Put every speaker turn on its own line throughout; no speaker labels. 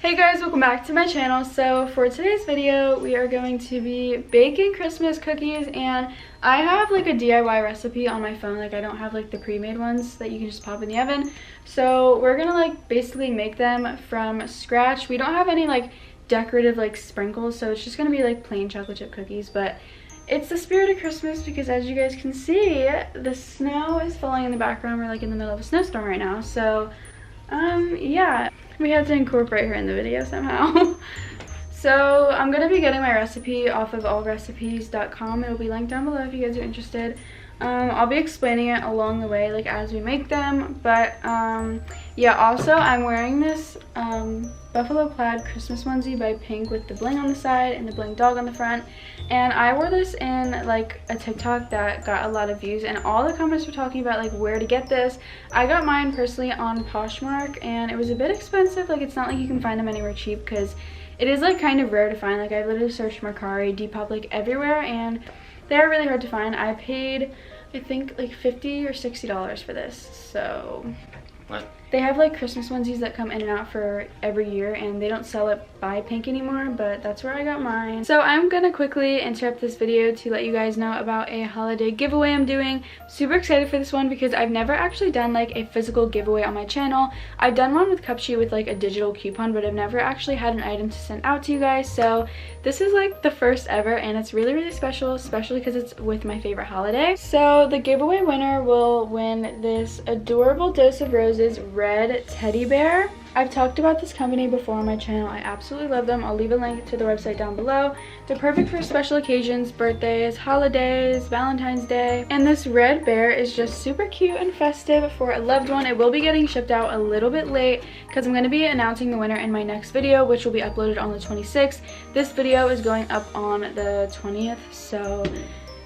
Hey guys, welcome back to my channel. So for today's video, we are going to be baking Christmas cookies, and I have like a DIY recipe on my phone. Like I don't have like the pre-made ones that you can just pop in the oven. So we're gonna like basically make them from scratch. We don't have any like decorative like sprinkles, so it's just gonna be like plain chocolate chip cookies, but it's the spirit of Christmas because as you guys can see, the snow is falling in the background. We're like in the middle of a snowstorm right now, so yeah, we had to incorporate her in the video somehow. So I'm going to be getting my recipe off of allrecipes.com. It'll be linked down below if you guys are interested. I'll be explaining it along the way, like as we make them. But yeah, also I'm wearing this buffalo plaid Christmas onesie by Pink with the bling on the side and the bling dog on the front. And I wore this in like a TikTok that got a lot of views, and all the comments were talking about like where to get this. I got mine personally on Poshmark, and it was a bit expensive. Like it's not like you can find them anywhere cheap because it is like kind of rare to find. Like I literally searched Mercari, Depop, like everywhere, and they're really hard to find. I paid I think like $50 or $60 for this. So
what?
They have like Christmas onesies that come in and out for every year, and they don't sell it by Pink anymore, but that's where I got mine. So I'm gonna quickly interrupt this video to let you guys know about a holiday giveaway I'm doing. Super excited for this one because I've never actually done like a physical giveaway on my channel. I've done one with Cupsheet with like a digital coupon, but I've never actually had an item to send out to you guys. So this is like the first ever, and it's really special, especially because it's with my favorite holiday. So the giveaway winner will win this adorable Dose of Roses red teddy bear. I've talked about this company before on my channel. I absolutely love them. I'll leave a link to the website down below. They're perfect for special occasions, birthdays, holidays, Valentine's Day. And this red bear is just super cute and festive for a loved one. It will be getting shipped out a little bit late because I'm going to be announcing the winner in my next video, which will be uploaded on the 26th. This video is going up on the 20th, so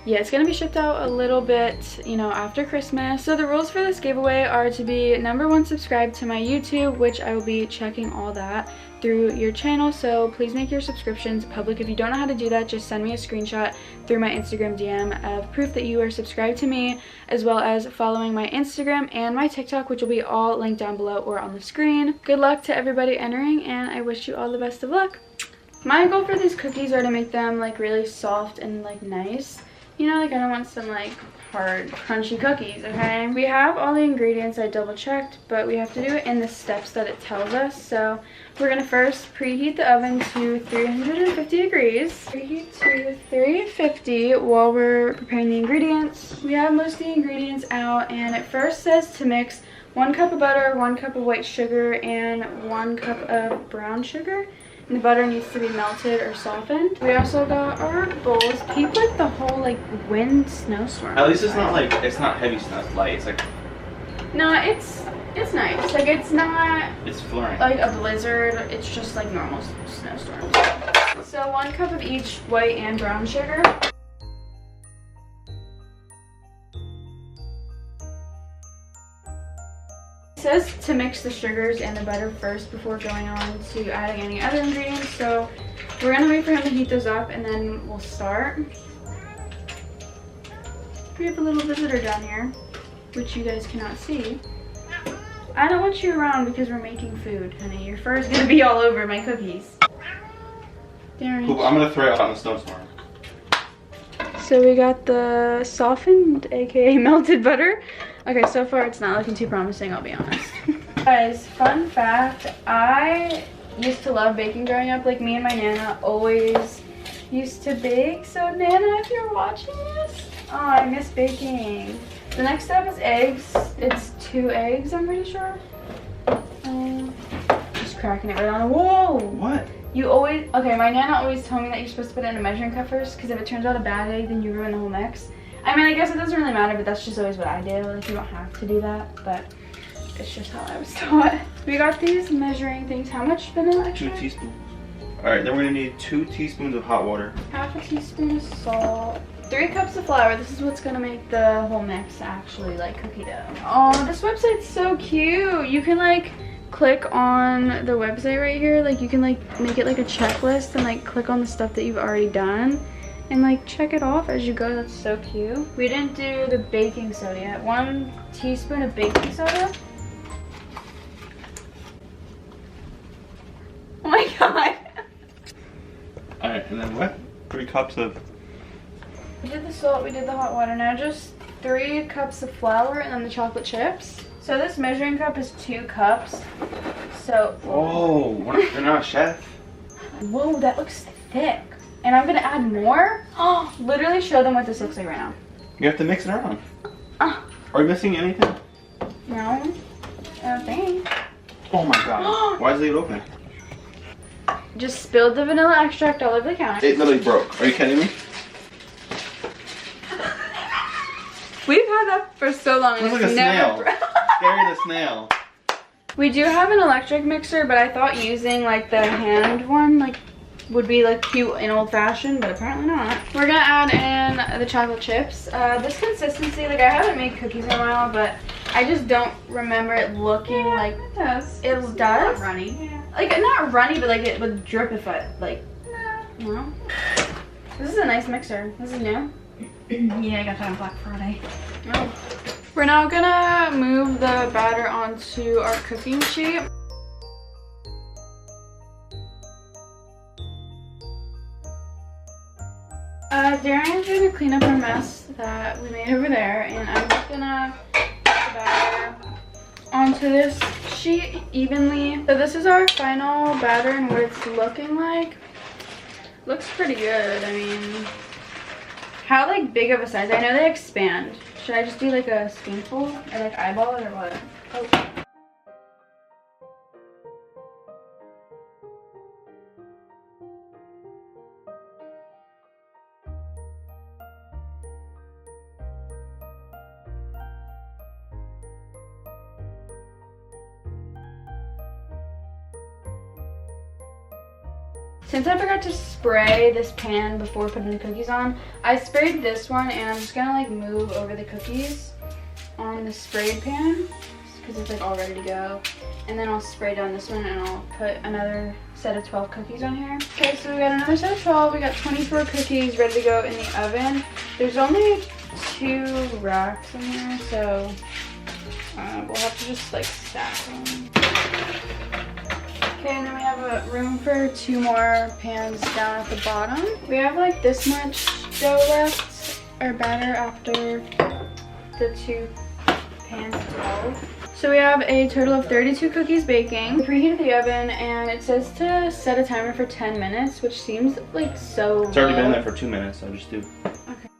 yeah, it's gonna be shipped out a little bit, you know, after Christmas. So the rules for this giveaway are to be #1 subscribed to my YouTube, which I will be checking all that through your channel. So please make your subscriptions public. If you don't know how to do that, just send me a screenshot through my Instagram DM of proof that you are subscribed to me, as well as following my Instagram and my TikTok, which will be all linked down below or on the screen. Good luck to everybody entering, and I wish you all the best of luck. My goal for these cookies are to make them like really soft and like nice. You know, like I don't want some like hard crunchy cookies, okay? We have all the ingredients. I double checked, but we have to do it in the steps that it tells us. So we're gonna first preheat the oven to 350 degrees. Preheat to 350 while we're preparing the ingredients. We have most of the ingredients out, and it first says to mix 1 cup of butter, 1 cup of white sugar, and 1 cup of brown sugar. And the butter needs to be melted or softened. We also got our bowls. Peep like the whole like wind snowstorm.
At least it's not like, it's not heavy snow, it's light. It's like,
no, it's nice. Like it's not
it's flurrying.
like a blizzard. It's just like normal snowstorms. So 1 cup of each white and brown sugar. It says to mix the sugars and the butter first before going on to adding any other ingredients, so we're gonna wait for him to heat those up and then we'll start. We have a little visitor down here, which you guys cannot see. I don't want you around because we're making food, honey. Your fur is gonna be all over my cookies.
Cool, I'm gonna throw it out in the snowstorm.
So we got the softened, aka melted butter. Okay, so far it's not looking too promising, I'll be honest. Guys, fun fact, I used to love baking growing up. Like me and my Nana always used to bake. So Nana, if you're watching this, oh, I miss baking. The next step is eggs. It's 2 eggs, I'm pretty sure. Just cracking it right on. Whoa!
What?
You always, okay, my Nana always told me that you're supposed to put it in a measuring cup first, because if it turns out a bad egg, then you ruin the whole mix. I mean, I guess it doesn't really matter, but that's just always what I do. Like, you don't have to do that, but it's just how I was taught. We got these measuring things. How much vanilla extract?
2 teaspoons. Alright, then we're gonna need 2 teaspoons of hot water.
Half a teaspoon of salt. 3 cups of flour. This is what's gonna make the whole mix actually like cookie dough. Oh, this website's so cute. You can like click on the website right here. Like you can like make it like a checklist and like click on the stuff that you've already done and like check it off as you go. That's so cute. We didn't do the baking soda yet. 1 teaspoon of baking soda. Oh
cups of...
We did the salt, we did the hot water. Now just 3 cups of flour and then the chocolate chips. So this measuring cup is 2 cups. So...
Oh, you're not a chef.
Whoa, that looks thick. And I'm gonna add more? Oh, literally show them what this looks like right now.
You have to mix it around. Are you missing anything?
No, I don't think.
Oh my god. Why is it open?
Just spilled the vanilla extract all over the counter.
It literally broke. Are you kidding me?
We've had that for so long.
It looks like a snail. Scary the snail.
We do have an electric mixer, but I thought using like the hand one like would be like cute and old-fashioned, but apparently not. We're gonna add in the chocolate chips. This consistency, like I haven't made cookies in a while, but I just don't remember it looking like
it does.
It
it's
does?
Not runny. Yeah.
Like not runny, but like it would drip if I like. No. This is a nice mixer. This is new.
Yeah, I got that on Black Friday.
Oh. We're now gonna move the batter onto our cooking sheet. Darian's gonna clean up our mess that we made over there, and I'm just gonna put the batter onto this sheet evenly. So this is our final batter and what it's looking like. Looks pretty good. I mean, how like big of a size? I know they expand. Should I just do like a spoonful or like eyeball it or what? Oh. Since I forgot to spray this pan before putting the cookies on, I sprayed this one and I'm just gonna like move over the cookies on the sprayed pan because it's like all ready to go. And then I'll spray down this one and I'll put another set of 12 cookies on here. Okay, so we got another set of 12. We got 24 cookies ready to go in the oven. There's only 2 racks in here, so we'll have to just like stack them. Okay, and then we have a room for 2 more pans down at the bottom. We have like this much dough left, or batter, after the 2 pans as well. So we have a total of 32 cookies baking. We preheated the oven and it says to set a timer for 10 minutes, which seems like so
It's already
low.
been there for 2 minutes, so just do.
Okay.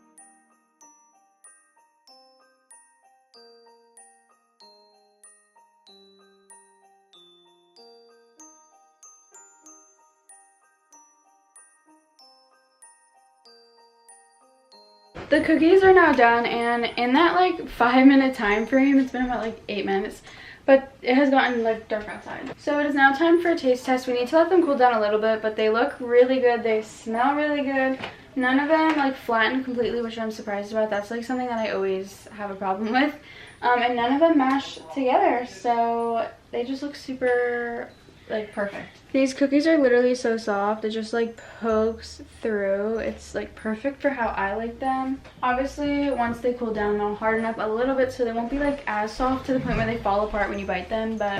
The cookies are now done, and in that like 5-minute time frame, it's been about like 8 minutes, but it has gotten like dark outside. So it is now time for a taste test. We need to let them cool down a little bit, but they look really good. They smell really good. None of them like flattened completely, which I'm surprised about. That's like something that I always have a problem with. And none of them mashed together, so they just look super like perfect. These cookies are literally so soft. It just like pokes through. It's like perfect for how I like them. Obviously, once they cool down, they'll harden up a little bit so they won't be like as soft to the point where they fall apart when you bite them, but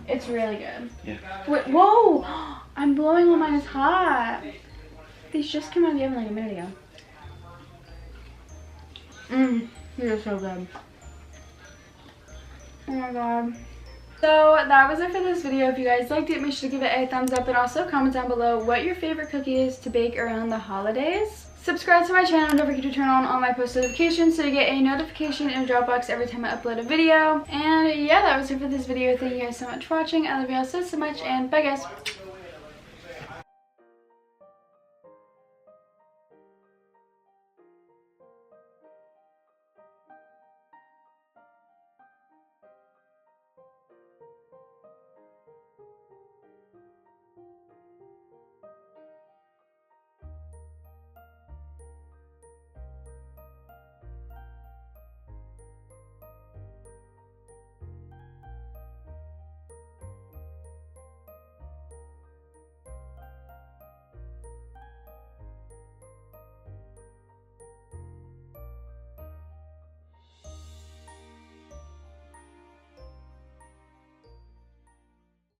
it's really good.
Yeah.
Wait, whoa! I'm blowing when mine is hot. These just came out of the oven like a minute ago. These are so good. Oh my god. So that was it for this video. If you guys liked it, make sure to give it a thumbs up and also comment down below what your favorite cookie is to bake around the holidays. Subscribe to my channel and don't forget to turn on all my post notifications so you get a notification in your Dropbox every time I upload a video. And yeah, that was it for this video. Thank you guys so much for watching. I love you all so much, and bye guys.